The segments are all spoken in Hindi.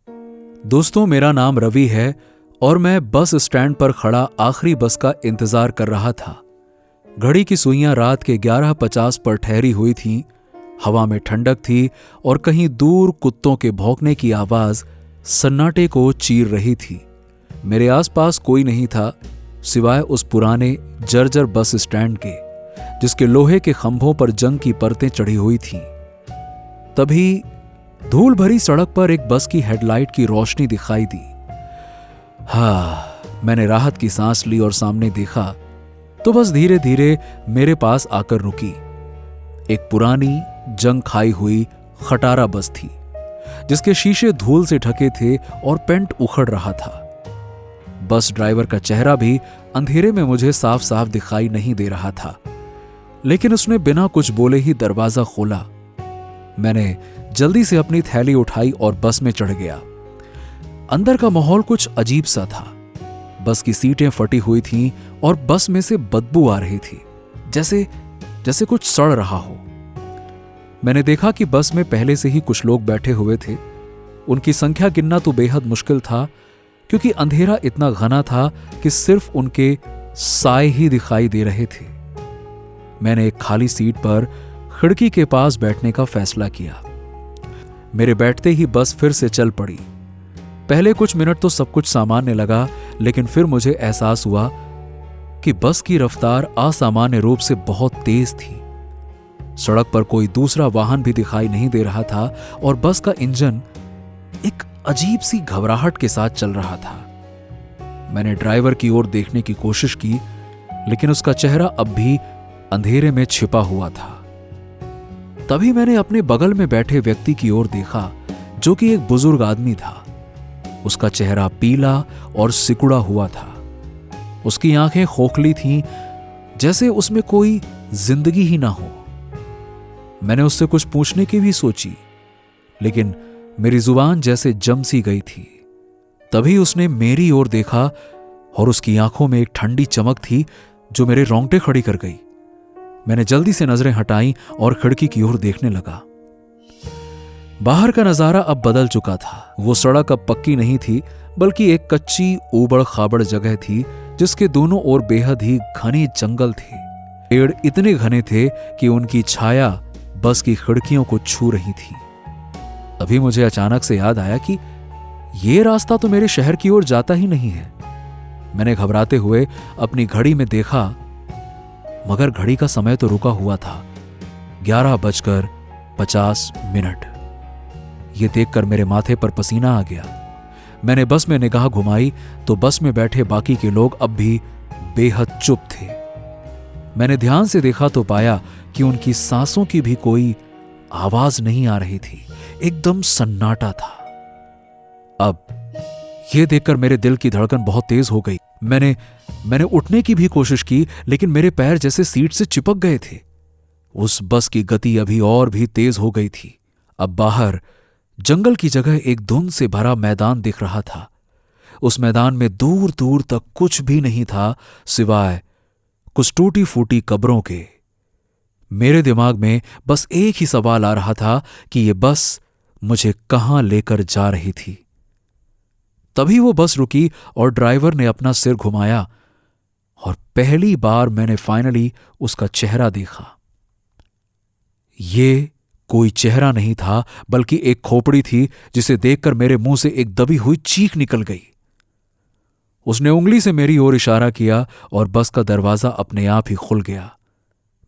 दोस्तों, मेरा नाम रवि है और मैं बस स्टैंड पर खड़ा आखिरी बस का इंतजार कर रहा था। घड़ी की सुइयां रात के 11:50 पर ठहरी हुई थीं। हवा में ठंडक थी और कहीं दूर कुत्तों के भौंकने की आवाज सन्नाटे को चीर रही थी। मेरे आसपास कोई नहीं था सिवाय उस पुराने जर्जर बस स्टैंड के, जिसके लोहे के खंभों पर जंग की परतें चढ़ी हुई थीं। तभी धूल भरी सड़क पर एक बस की हेडलाइट की रोशनी दिखाई दी। मैंने राहत की सांस ली और सामने देखा तो बस धीरे धीरे मेरे पास आकर रुकी। एक पुरानी जंग खाई हुई खटारा बस थी, जिसके शीशे धूल से ढके थे और पेंट उखड़ रहा था। बस ड्राइवर का चेहरा भी अंधेरे में मुझे साफ साफ दिखाई नहीं दे रहा था, लेकिन उसने बिना कुछ बोले ही दरवाजा खोला। मैंने जल्दी से अपनी थैली उठाई और बस में चढ़ गया। अंदर का माहौल कुछ अजीब सा था। बस की सीटें फटी हुई थीं और बस में से बदबू आ रही थी, जैसे कुछ सड़ रहा हो। मैंने देखा कि बस में पहले से ही कुछ लोग बैठे हुए थे। उनकी संख्या गिनना तो बेहद मुश्किल था, क्योंकि अंधेरा इतना घना था कि सिर्फ उनके साए ही दिखाई दे रहे थे। मैंने एक खाली सीट पर खिड़की के पास बैठने का फैसला किया। मेरे बैठते ही बस फिर से चल पड़ी। पहले कुछ मिनट तो सब कुछ सामान्य लगा, लेकिन फिर मुझे एहसास हुआ कि बस की रफ्तार असामान्य रूप से बहुत तेज थी। सड़क पर कोई दूसरा वाहन भी दिखाई नहीं दे रहा था और बस का इंजन एक अजीब सी घबराहट के साथ चल रहा था। मैंने ड्राइवर की ओर देखने की कोशिश की, लेकिन उसका चेहरा अब भी अंधेरे में छिपा हुआ था। तभी मैंने अपने बगल में बैठे व्यक्ति की ओर देखा, जो कि एक बुजुर्ग आदमी था। उसका चेहरा पीला और सिकुड़ा हुआ था। उसकी आंखें खोखली थीं, जैसे उसमें कोई जिंदगी ही ना हो। मैंने उससे कुछ पूछने की भी सोची, लेकिन मेरी जुबान जैसे जम सी गई थी। तभी उसने मेरी ओर देखा और उसकी आंखों में एक ठंडी चमक थी जो मेरे रोंगटे खड़ी कर गई। मैंने जल्दी से नजरें हटाई और खिड़की की ओर देखने लगा। बाहर का नजारा अब बदल चुका था। वो सड़क अब पक्की नहीं थी, बल्कि एक कच्ची ऊबड़ खाबड़ जगह थी, जिसके दोनों ओर बेहद ही घने जंगल थे। पेड़ इतने घने थे कि उनकी छाया बस की खिड़कियों को छू रही थी। अभी मुझे अचानक से याद आया कि ये रास्ता तो मेरे शहर की ओर जाता ही नहीं है। मैंने घबराते हुए अपनी घड़ी में देखा, मगर घड़ी का समय तो रुका हुआ था, 11:50। यह देखकर मेरे माथे पर पसीना आ गया। मैंने बस में निगाह घुमाई तो बस में बैठे बाकी के लोग अब भी बेहद चुप थे। मैंने ध्यान से देखा तो पाया कि उनकी सांसों की भी कोई आवाज नहीं आ रही थी। एकदम सन्नाटा था। अब यह देखकर मेरे दिल की धड़कन बहुत तेज हो गई। मैंने उठने की भी कोशिश की, लेकिन मेरे पैर जैसे सीट से चिपक गए थे। उस बस की गति अभी और भी तेज हो गई थी। अब बाहर जंगल की जगह एक धुंध से भरा मैदान दिख रहा था। उस मैदान में दूर दूर तक कुछ भी नहीं था सिवाय कुछ टूटी फूटी कब्रों के। मेरे दिमाग में बस एक ही सवाल आ रहा था कि यह बस मुझे कहां लेकर जा रही थी। तभी वो बस रुकी और ड्राइवर ने अपना सिर घुमाया और पहली बार मैंने फाइनली उसका चेहरा देखा। ये कोई चेहरा नहीं था, बल्कि एक खोपड़ी थी, जिसे देखकर मेरे मुंह से एक दबी हुई चीख निकल गई। उसने उंगली से मेरी ओर इशारा किया और बस का दरवाजा अपने आप ही खुल गया।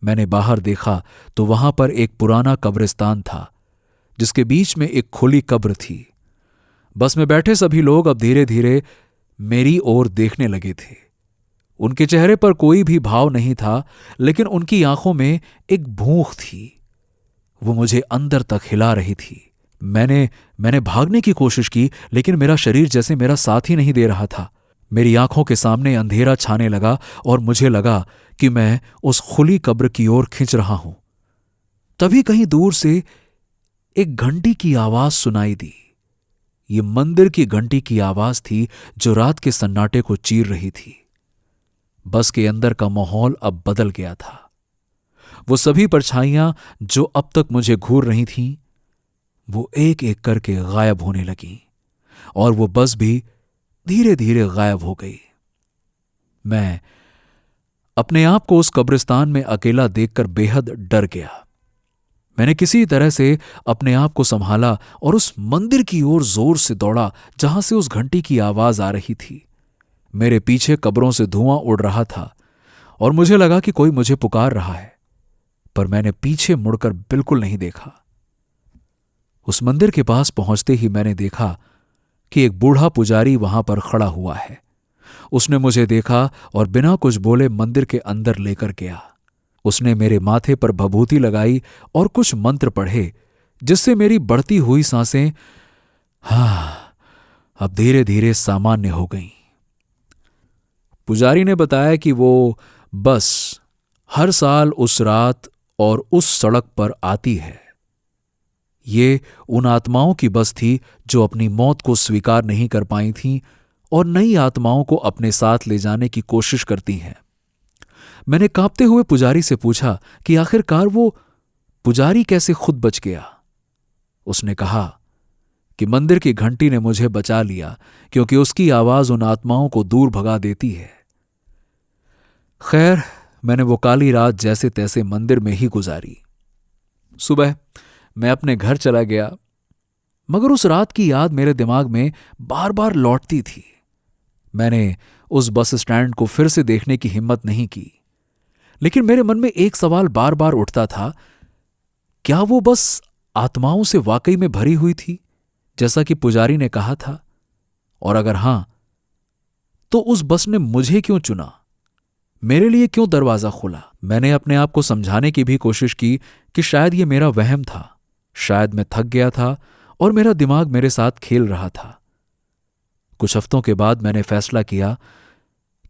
मैंने बाहर देखा तो वहां पर एक पुराना कब्रिस्तान था, जिसके बीच में एक खुली कब्र थी। बस में बैठे सभी लोग अब धीरे धीरे मेरी ओर देखने लगे थे। उनके चेहरे पर कोई भी भाव नहीं था, लेकिन उनकी आंखों में एक भूख थी। वो मुझे अंदर तक हिला रही थी। मैंने भागने की कोशिश की, लेकिन मेरा शरीर जैसे मेरा साथ ही नहीं दे रहा था। मेरी आंखों के सामने अंधेरा छाने लगा और मुझे लगा कि मैं उस खुली कब्र की ओर खिंच रहा हूं। तभी कहीं दूर से एक घंटी की आवाज सुनाई दी। ये मंदिर की घंटी की आवाज थी, जो रात के सन्नाटे को चीर रही थी। बस के अंदर का माहौल अब बदल गया था। वो सभी परछाइयां जो अब तक मुझे घूर रही थीं, वो एक एक करके गायब होने लगीं। और वो बस भी धीरे धीरे गायब हो गई। मैं अपने आप को उस कब्रिस्तान में अकेला देखकर बेहद डर गया। मैंने किसी तरह से अपने आप को संभाला और उस मंदिर की ओर जोर से दौड़ा जहां से उस घंटी की आवाज आ रही थी। मेरे पीछे कब्रों से धुआं उड़ रहा था और मुझे लगा कि कोई मुझे पुकार रहा है, पर मैंने पीछे मुड़कर बिल्कुल नहीं देखा। उस मंदिर के पास पहुंचते ही मैंने देखा कि एक बूढ़ा पुजारी वहां पर खड़ा हुआ है। उसने मुझे देखा और बिना कुछ बोले मंदिर के अंदर लेकर गया। उसने मेरे माथे पर भभूति लगाई और कुछ मंत्र पढ़े, जिससे मेरी बढ़ती हुई सांसें अब धीरे धीरे सामान्य हो गईं। पुजारी ने बताया कि वो बस हर साल उस रात और उस सड़क पर आती है। ये उन आत्माओं की बस थी जो अपनी मौत को स्वीकार नहीं कर पाई थीं और नई आत्माओं को अपने साथ ले जाने की कोशिश करती हैं। मैंने कांपते हुए पुजारी से पूछा कि आखिरकार वो पुजारी कैसे खुद बच गया। उसने कहा कि मंदिर की घंटी ने मुझे बचा लिया, क्योंकि उसकी आवाज उन आत्माओं को दूर भगा देती है। खैर, मैंने वो काली रात जैसे तैसे मंदिर में ही गुजारी। सुबह मैं अपने घर चला गया, मगर उस रात की याद मेरे दिमाग में बार बार लौटती थी। मैंने उस बस स्टैंड को फिर से देखने की हिम्मत नहीं की, लेकिन मेरे मन में एक सवाल बार बार उठता था, क्या वो बस आत्माओं से वाकई में भरी हुई थी जैसा कि पुजारी ने कहा था? और अगर हां, तो उस बस ने मुझे क्यों चुना? मेरे लिए क्यों दरवाजा खुला? मैंने अपने आप को समझाने की भी कोशिश की कि शायद ये मेरा वहम था, शायद मैं थक गया था और मेरा दिमाग मेरे साथ खेल रहा था। कुछ हफ्तों के बाद मैंने फैसला किया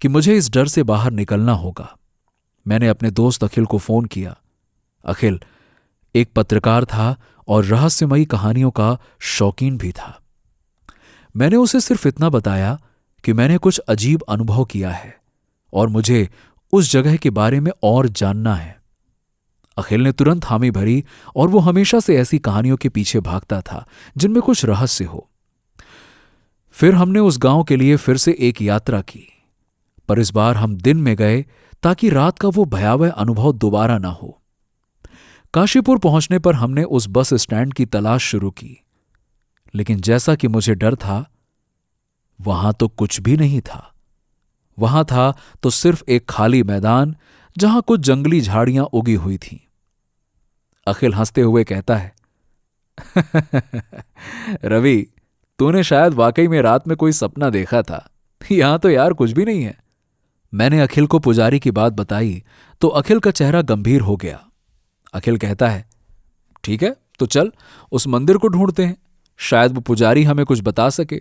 कि मुझे इस डर से बाहर निकलना होगा। मैंने अपने दोस्त अखिल को फोन किया। अखिल एक पत्रकार था और रहस्यमयी कहानियों का शौकीन भी था। मैंने उसे सिर्फ इतना बताया कि मैंने कुछ अजीब अनुभव किया है और मुझे उस जगह के बारे में और जानना है। अखिल ने तुरंत हामी भरी और वो हमेशा से ऐसी कहानियों के पीछे भागता था जिनमें कुछ रहस्य हो। फिर हमने उस गांव के लिए फिर से एक यात्रा की, पर इस बार हम दिन में गए ताकि रात का वो भयावह अनुभव दोबारा ना हो। काशीपुर पहुंचने पर हमने उस बस स्टैंड की तलाश शुरू की, लेकिन जैसा कि मुझे डर था, वहां तो कुछ भी नहीं था। वहां था तो सिर्फ एक खाली मैदान जहां कुछ जंगली झाड़ियां उगी हुई थीं। अखिल हंसते हुए कहता है, रवि, तूने शायद वाकई में रात में कोई सपना देखा था। यहां तो यार कुछ भी नहीं है। मैंने अखिल को पुजारी की बात बताई तो अखिल का चेहरा गंभीर हो गया। अखिल कहता है, ठीक है, तो चल उस मंदिर को ढूंढते हैं, शायद वो पुजारी हमें कुछ बता सके।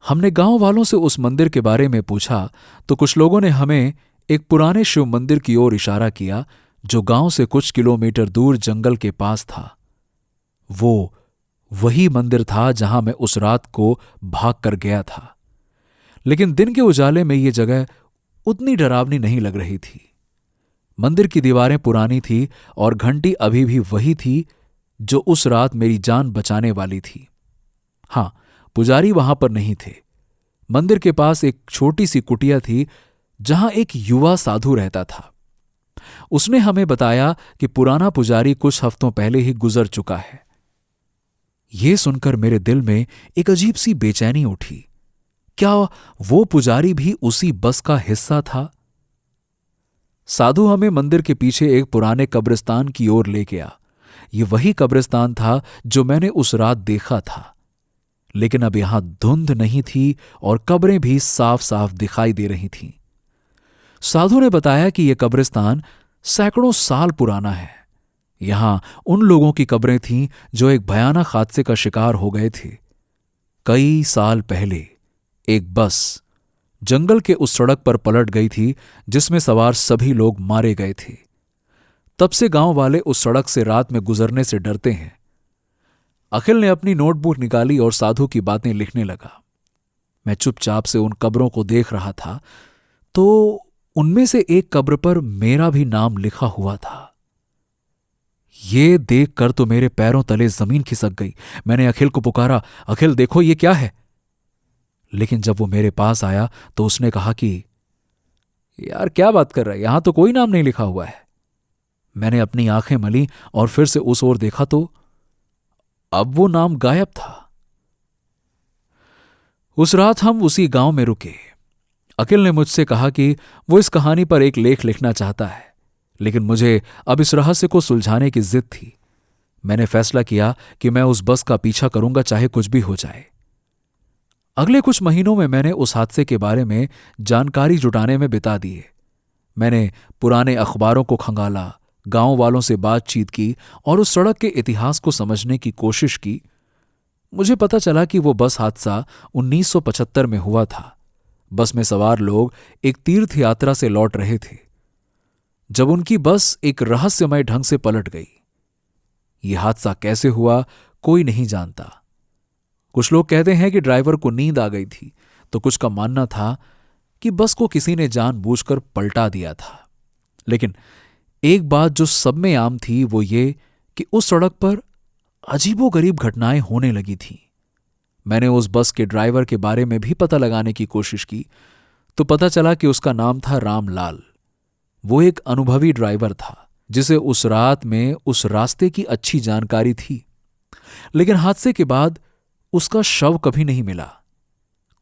हमने गांव वालों से उस मंदिर के बारे में पूछा तो कुछ लोगों ने हमें एक पुराने शिव मंदिर की ओर इशारा किया जो गांव से कुछ किलोमीटर दूर जंगल के पास था। वो वही मंदिर था जहां मैं उस रात को भाग कर गया था, लेकिन दिन के उजाले में ये जगह उतनी डरावनी नहीं लग रही थी। मंदिर की दीवारें पुरानी थी और घंटी अभी भी वही थी जो उस रात मेरी जान बचाने वाली थी। हां, पुजारी वहां पर नहीं थे। मंदिर के पास एक छोटी सी कुटिया थी जहां एक युवा साधु रहता था। उसने हमें बताया कि पुराना पुजारी कुछ हफ्तों पहले ही गुजर चुका है। यह सुनकर मेरे दिल में एक अजीब सी बेचैनी उठी। क्या वो पुजारी भी उसी बस का हिस्सा था? साधु हमें मंदिर के पीछे एक पुराने कब्रिस्तान की ओर ले गया। ये वही कब्रिस्तान था जो मैंने उस रात देखा था, लेकिन अब यहां धुंध नहीं थी और कब्रें भी साफ साफ दिखाई दे रही थीं। साधु ने बताया कि यह कब्रिस्तान सैकड़ों साल पुराना है। यहां उन लोगों की कब्रें थीं जो एक भयानक हादसे का शिकार हो गए थे। कई साल पहले एक बस जंगल के उस सड़क पर पलट गई थी जिसमें सवार सभी लोग मारे गए थे। तब से गांव वाले उस सड़क से रात में गुजरने से डरते हैं। अखिल ने अपनी नोटबुक निकाली और साधु की बातें लिखने लगा। मैं चुपचाप से उन कब्रों को देख रहा था तो उनमें से एक कब्र पर मेरा भी नाम लिखा हुआ था। ये देखकर तो मेरे पैरों तले जमीन खिसक गई। मैंने अखिल को पुकारा, अखिल देखो ये क्या है। लेकिन जब वो मेरे पास आया तो उसने कहा कि यार क्या बात कर रहा है, यहां तो कोई नाम नहीं लिखा हुआ है। मैंने अपनी आंखें मली और फिर से उस ओर देखा तो अब वो नाम गायब था। उस रात हम उसी गांव में रुके। अखिल ने मुझसे कहा कि वो इस कहानी पर एक लेख लिखना चाहता है, लेकिन मुझे अब इस रहस्य को सुलझाने की जिद थी। मैंने फैसला किया कि मैं उस बस का पीछा करूंगा, चाहे कुछ भी हो जाए। अगले कुछ महीनों में मैंने उस हादसे के बारे में जानकारी जुटाने में बिता दिए। मैंने पुराने अखबारों को खंगाला, गांव वालों से बातचीत की और उस सड़क के इतिहास को समझने की कोशिश की। मुझे पता चला कि वो बस हादसा 1975 में हुआ था। बस में सवार लोग एक तीर्थ यात्रा से लौट रहे थे जब उनकी बस एक रहस्यमय ढंग से पलट गई। यह हादसा कैसे हुआ कोई नहीं जानता। कुछ लोग कहते हैं कि ड्राइवर को नींद आ गई थी, तो कुछ का मानना था कि बस को किसी ने जानबूझकर पलटा दिया था। लेकिन एक बात जो सब में आम थी वो ये कि उस सड़क पर अजीबोगरीब घटनाएं होने लगी थीं। मैंने उस बस के ड्राइवर के बारे में भी पता लगाने की कोशिश की तो पता चला कि उसका नाम था रामलाल। वो एक अनुभवी ड्राइवर था जिसे उस रात में उस रास्ते की अच्छी जानकारी थी। लेकिन हादसे के बाद उसका शव कभी नहीं मिला।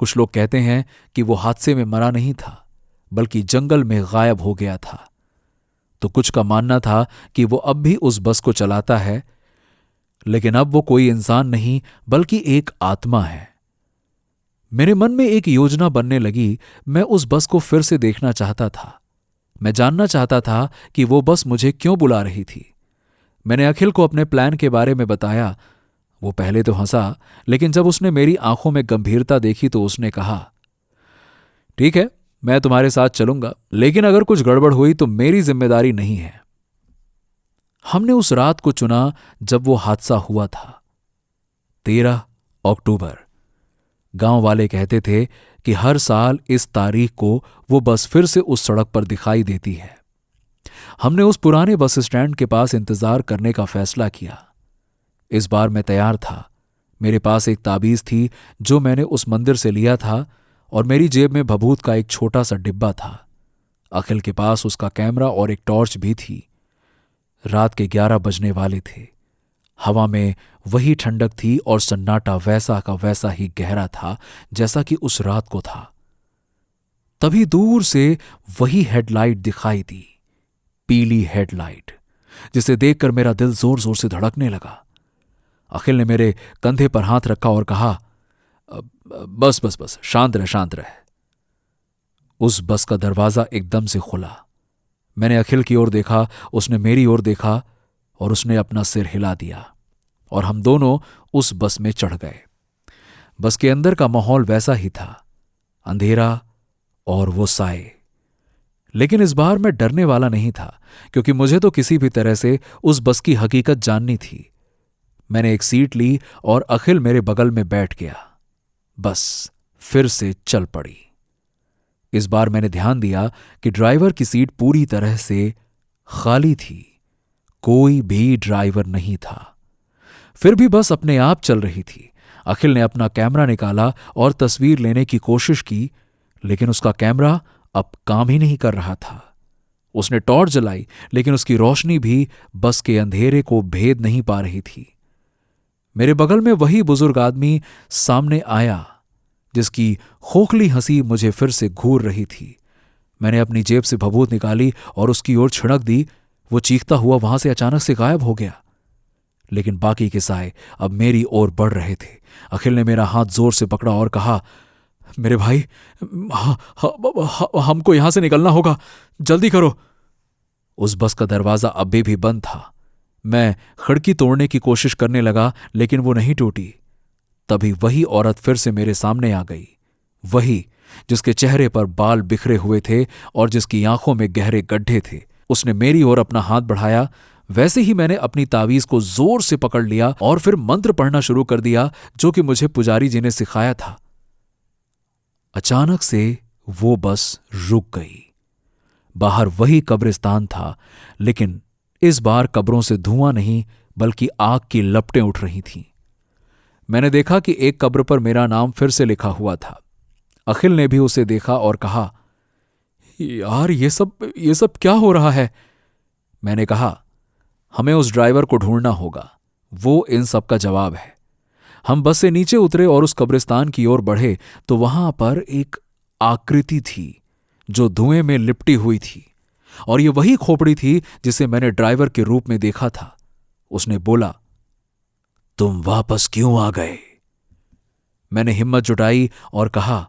कुछ लोग कहते हैं कि वो हादसे में मरा नहीं था, बल्कि जंगल में गायब हो गया था। तो कुछ का मानना था कि वो अब भी उस बस को चलाता है, लेकिन अब वो कोई इंसान नहीं बल्कि एक आत्मा है। मेरे मन में एक योजना बनने लगी। मैं उस बस को फिर से देखना चाहता था। मैं जानना चाहता था कि वो बस मुझे क्यों बुला रही थी। मैंने अखिल को अपने प्लान के बारे में बताया। वो पहले तो हंसा, लेकिन जब उसने मेरी आंखों में गंभीरता देखी तो उसने कहा, ठीक है, मैं तुम्हारे साथ चलूंगा, लेकिन अगर कुछ गड़बड़ हुई तो मेरी जिम्मेदारी नहीं है। हमने उस रात को चुना जब वो हादसा हुआ था, 13 अक्टूबर। गांव वाले कहते थे कि हर साल इस तारीख को वो बस फिर से उस सड़क पर दिखाई देती है। हमने उस पुराने बस स्टैंड के पास इंतजार करने का फैसला किया। इस बार मैं तैयार था। मेरे पास एक ताबीज थी जो मैंने उस मंदिर से लिया था, और मेरी जेब में भभूत का एक छोटा सा डिब्बा था। अखिल के पास उसका कैमरा और एक टॉर्च भी थी। रात के 11 बजने वाले थे। हवा में वही ठंडक थी और सन्नाटा वैसा का वैसा ही गहरा था जैसा कि उस रात को था। तभी दूर से वही हेडलाइट दिखाई दी, पीली हेडलाइट, जिसे देखकर मेरा दिल जोर जोर से धड़कने लगा। अखिल ने मेरे कंधे पर हाथ रखा और कहा, बस बस बस, शांत रह शांत रह। उस बस का दरवाजा एकदम से खुला। मैंने अखिल की ओर देखा, उसने मेरी ओर देखा और उसने अपना सिर हिला दिया और हम दोनों उस बस में चढ़ गए। बस के अंदर का माहौल वैसा ही था, अंधेरा और वो साए। लेकिन इस बार मैं डरने वाला नहीं था, क्योंकि मुझे तो किसी भी तरह से उस बस की हकीकत जाननी थी। मैंने एक सीट ली और अखिल मेरे बगल में बैठ गया। बस फिर से चल पड़ी। इस बार मैंने ध्यान दिया कि ड्राइवर की सीट पूरी तरह से खाली थी। कोई भी ड्राइवर नहीं था। फिर भी बस अपने आप चल रही थी। अखिल ने अपना कैमरा निकाला और तस्वीर लेने की कोशिश की, लेकिन उसका कैमरा अब काम ही नहीं कर रहा था। उसने टॉर्च जलाई, लेकिन उसकी रोशनी भी बस के अंधेरे को भेद नहीं पा रही थी। मेरे बगल में वही बुजुर्ग आदमी सामने आया, जिसकी खोखली हंसी मुझे फिर से घूर रही थी। मैंने अपनी जेब से भभूत निकाली और उसकी ओर छिड़क दी। वो चीखता हुआ वहां से अचानक से गायब हो गया। लेकिन बाकी के साए अब मेरी ओर बढ़ रहे थे। अखिल ने मेरा हाथ जोर से पकड़ा और कहा, मेरे भाई, हमको यहां से निकलना होगा, जल्दी करो। उस बस का दरवाजा अभी भी बंद था। मैं खिड़की तोड़ने की कोशिश करने लगा, लेकिन वो नहीं टूटी। तभी वही औरत फिर से मेरे सामने आ गई, वही जिसके चेहरे पर बाल बिखरे हुए थे और जिसकी आंखों में गहरे गड्ढे थे। उसने मेरी ओर अपना हाथ बढ़ाया। वैसे ही मैंने अपनी तावीज को जोर से पकड़ लिया और फिर मंत्र पढ़ना शुरू कर दिया, जो कि मुझे पुजारी जी ने सिखाया था। अचानक से वो बस रुक गई। बाहर वही कब्रिस्तान था, लेकिन इस बार कब्रों से धुआं नहीं बल्कि आग की लपटें उठ रही थीं। मैंने देखा कि एक कब्र पर मेरा नाम फिर से लिखा हुआ था। अखिल ने भी उसे देखा और कहा, यार ये सब क्या हो रहा है? मैंने कहा, हमें उस ड्राइवर को ढूंढना होगा, वो इन सब का जवाब है। हम बस से नीचे उतरे और उस कब्रिस्तान की ओर बढ़े तो वहां पर एक आकृति थी जो धुएं में लिपटी हुई थी, और ये वही खोपड़ी थी जिसे मैंने ड्राइवर के रूप में देखा था। उसने बोला, तुम वापस क्यों आ गए? मैंने हिम्मत जुटाई और कहा,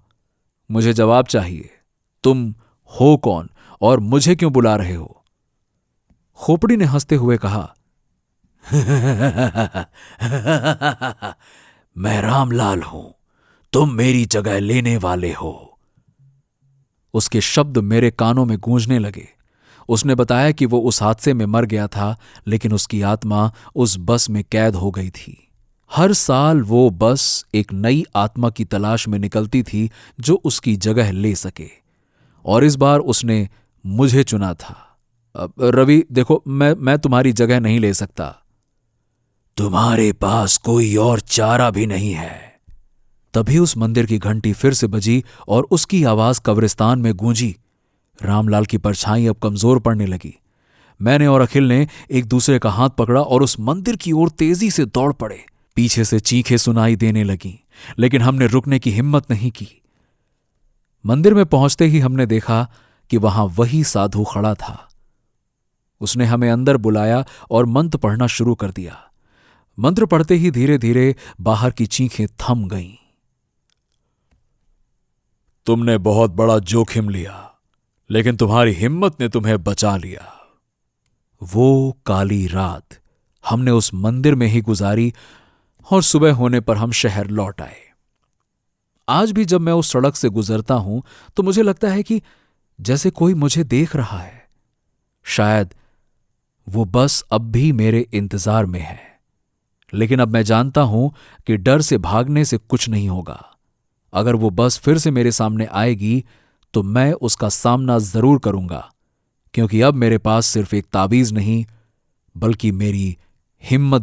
मुझे जवाब चाहिए। तुम हो कौन और मुझे क्यों बुला रहे हो? खोपड़ी ने हंसते हुए कहा, मैं रामलाल हूं, तुम मेरी जगह लेने वाले हो। उसके शब्द मेरे कानों में गूंजने लगे। उसने बताया कि वो उस हादसे में मर गया था, लेकिन उसकी आत्मा उस बस में कैद हो गई थी। हर साल वो बस एक नई आत्मा की तलाश में निकलती थी जो उसकी जगह ले सके, और इस बार उसने मुझे चुना था। रवि देखो, मैं तुम्हारी जगह नहीं ले सकता। तुम्हारे पास कोई और चारा भी नहीं है। तभी उस मंदिर की घंटी फिर से बजी और उसकी आवाज कब्रिस्तान में गूंजी। रामलाल की परछाई अब कमजोर पड़ने लगी। मैंने और अखिल ने एक दूसरे का हाथ पकड़ा और उस मंदिर की ओर तेजी से दौड़ पड़े। पीछे से चीखें सुनाई देने लगीं, लेकिन हमने रुकने की हिम्मत नहीं की। मंदिर में पहुंचते ही हमने देखा कि वहां वही साधु खड़ा था। उसने हमें अंदर बुलाया और मंत्र पढ़ना शुरू कर दिया। मंत्र पढ़ते ही धीरे धीरे बाहर की चीखें थम गईं। तुमने बहुत बड़ा जोखिम लिया, लेकिन तुम्हारी हिम्मत ने तुम्हें बचा लिया। वो काली रात हमने उस मंदिर में ही गुजारी और सुबह होने पर हम शहर लौट आए। आज भी जब मैं उस सड़क से गुजरता हूं तो मुझे लगता है कि जैसे कोई मुझे देख रहा है। शायद वो बस अब भी मेरे इंतजार में है, लेकिन अब मैं जानता हूं कि डर से भागने से कुछ नहीं होगा। अगर वो बस फिर से मेरे सामने आएगी तो मैं उसका सामना जरूर करूंगा, क्योंकि अब मेरे पास सिर्फ एक ताबीज नहीं बल्कि मेरी हिम्मत